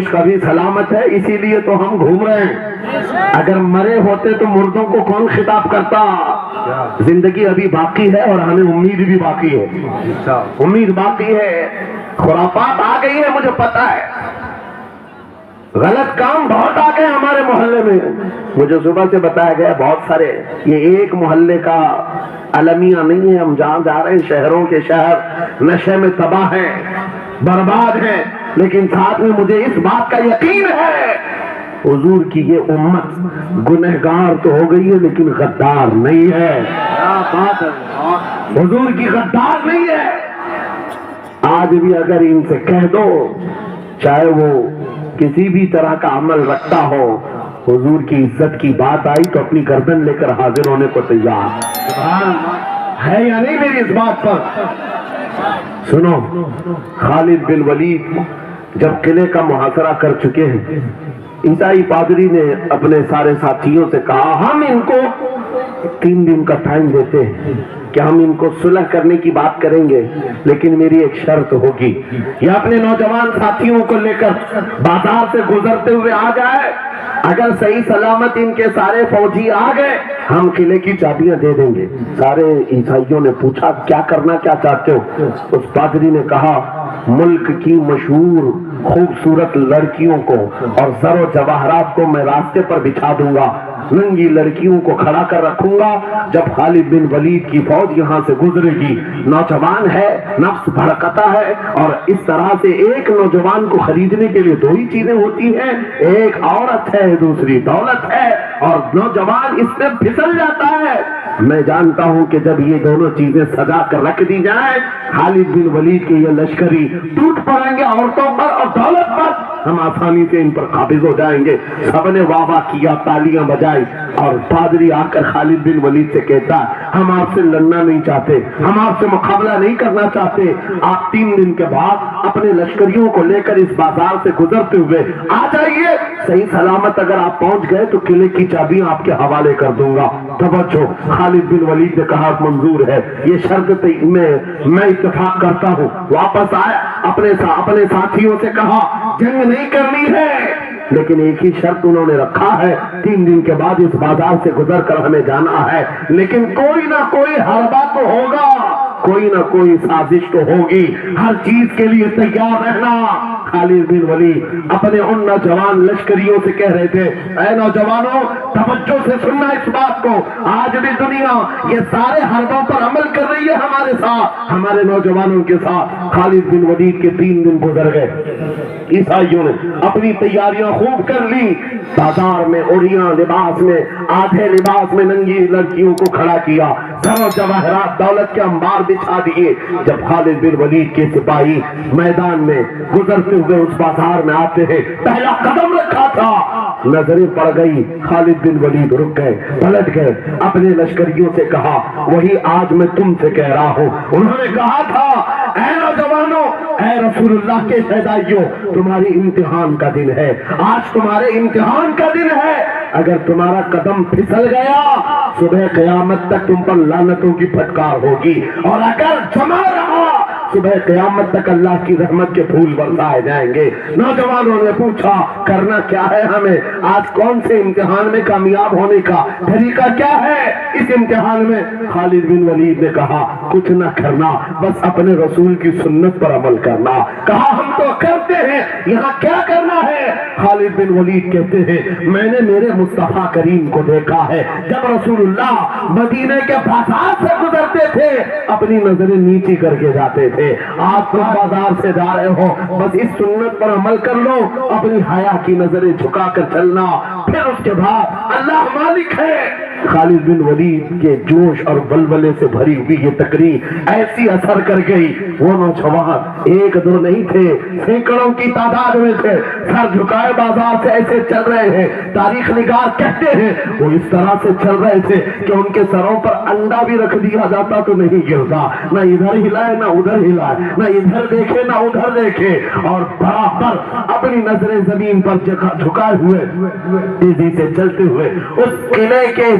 کبھی سلامت ہے، اسی لیے تو ہم گھوم رہے ہیں۔ اگر مرے ہوتے تو مردوں کو کون خطاب کرتا؟ زندگی ابھی باقی ہے اور ہمیں امید بھی باقی ہے، امید باقی ہے۔ خرافات آ گئی ہے، مجھے پتا ہے، غلط کام بہت آ گئے ہمارے محلے میں۔ مجھے صبح سے بتایا گیا بہت سارے، یہ ایک محلے کا المیہ نہیں ہے، ہم جہاں جا رہے ہیں شہروں کے شہر نشے میں تباہ ہیں، برباد ہیں، لیکن ساتھ میں مجھے اس بات کا یقین ہے حضور کی یہ امت گنہگار تو ہو گئی ہے لیکن غدار نہیں ہے۔ حضور کی غدار نہیں ہے۔ آج بھی اگر ان سے کہہ دو، چاہے وہ کسی بھی طرح کا عمل رکھتا ہو، حضور کی عزت کی بات آئی تو اپنی گردن لے کر حاضر ہونے کو تیار ہے یا نہیں میری اس بات پر؟ سنو، خالد بن ولید جب قلعے کا محاصرہ کر چکے ہیں، عیسائی پادری نے اپنے سارے ساتھیوں سے کہا ہم ان کو 3 دن کا ٹائم دیتے ہیں کہ ہم ان کو صلح کرنے کی بات کریں گے، لیکن میری ایک شرط ہوگی، یہ اپنے نوجوان ساتھیوں کو لے کر بازار سے گزرتے ہوئے آ جائے، اگر صحیح سلامت ان کے سارے فوجی آ گئے ہم قلعے کی چابیاں دے دیں گے۔ سارے عیسائیوں نے پوچھا کیا کرنا کیا چاہتے ہو؟ اس پادری نے کہا ملک کی مشہور خوبصورت لڑکیوں کو اور زر و جواہرات کو میں راستے پر بچھا دوں گا، ننگی لڑکیوں کو کھڑا کر رکھوں گا، جب خالد بن ولید کی فوج یہاں سے گزرے گی، نوجوان ہے، نفس بھڑکتا ہے، اور اس طرح سے ایک نوجوان کو خریدنے کے لیے 2 ہی چیزیں ہوتی ہیں، ایک عورت ہے، دوسری دولت ہے، اور نوجوان اس میں پھسل جاتا ہے۔ میں جانتا ہوں کہ جب یہ دونوں چیزیں سجا کر رکھ دی جائیں، خالد بن ولید کے یہ لشکری ٹوٹ پڑیں گے عورتوں پر اور دولت پر، ہم آسانی سے ان پر قابض ہو جائیں گے۔ سب نے واہ واہ کیا، تالیاں بجائی، اور پادری آ کر خالد بن ولید سے کہتا ہم آپ سے لڑنا نہیں چاہتے، ہم آپ سے مقابلہ نہیں کرنا چاہتے، آپ 3 دن کے بعد اپنے لشکریوں کو لے کر اس بازار سے گزرتے ہوئے آ جائیے، صحیح سلامت اگر آپ پہنچ گئے تو قلعے کی چابیاں آپ کے حوالے کر دوں گا۔ توجہ، خالد بن ولید نے کہا منظور ہے، یہ شرط میں اتفاق کرتا ہوں۔ واپس آئے، اپنے ساتھیوں سے کہا جنگ نہیں کرنی ہے، لیکن ایک ہی شرط انہوں نے رکھا ہے، 3 دن کے بعد اس بازار سے گزر کر ہمیں جانا ہے، لیکن کوئی نہ کوئی حربہ تو ہوگا، کوئی نہ کوئی سازش تو ہوگی، ہر چیز کے لیے تیار رہنا۔ خالد بن ولید اپنے ان نوجوان لشکریوں سے کہہ رہے تھے اے نوجوانوں، توجہ سے سننا اس بات کو، آج بھی دنیا یہ سارے حربوں پر عمل کر رہی ہے ہمارے ساتھ، ہمارے نوجوانوں کے ساتھ۔ خالد بن ولید کے 3 دن گزر گئے، عیسائیوں نے اپنی تیاریاں خوب کر لی، بازار میں اوڑیاں لباس میں، آدھے لباس میں ننگی لڑکیوں کو کھڑا کیا، زر و جواہرات دولت کے انبار بچھا دیے۔ جب خالد بن ولید کے سپاہی میدان میں گزرتے ہوئے اس بازار میں آتے ہیں، پہلا قدم رکھا تھا، نظریں پڑ گئی، خالد بن ولید رک گئے، پلٹ گئے، اپنے لشکریوں سے کہا وہی آج میں تم سے کہہ رہا ہوں، انہوں نے کہا تھا اے نوجوانوں، اے رسول اللہ کے فدائیوں، تمہاری امتحان کا دن ہے، آج تمہارے امتحان کا دن ہے، اگر تمہارا قدم پھسل گیا صبح قیامت تک تم پر لعنتوں کی پھٹکار ہوگی، اور اگر جمع رہا صبح قیامت تک اللہ کی رحمت کے پھول برسائے جائیں گے۔ نوجوانوں نے پوچھا کرنا کیا ہے ہمیں، آج کون سے امتحان میں کامیاب ہونے کا طریقہ کیا ہے اس امتحان میں؟ خالد بن ولید نے کہا کچھ نہ کرنا، بس اپنے رسول کی سنت پر عمل کرنا۔ کہا ہم تو کرتے ہیں، یہاں کیا کرنا ہے؟ خالد بن ولید کہتے ہیں میں نے میرے مصطفیٰ کریم کو دیکھا ہے، جب رسول اللہ مدینے کے بازار سے گزرتے تھے اپنی نظریں نیچی کر کے جاتے تھے، آپ تم بازار سے جا رہے ہو، بس اس سنت پر عمل کر لو، اپنی حیا کی نظریں جھکا کر چلنا، پھر اس کے بعد اللہ مالک ہے۔ خالد بن ولید کے جوش اور ولولے سے بھری ہوئی یہ تقریر ایسی اثر کر گئی، وہ نوجوان 1-2 نہیں تھے، سینکڑوں کی تعداد میں تھے، سر جھکائے بازار سے ایسے چل رہے ہیں، تاریخ نگار کہتے ہیں وہ اس طرح سے چل رہے تھے کہ ان کے سروں پر انڈا بھی رکھ دیا جاتا تو نہیں گرتا، نہ ادھر ہلائے نہ ادھر ہلائے، نہ ادھر دیکھے نہ ادھر دیکھے، اور برابر اپنی نظریں زمین پر جھکائے ہوئے تیزی سے چلتے ہوئے اس قلعے کے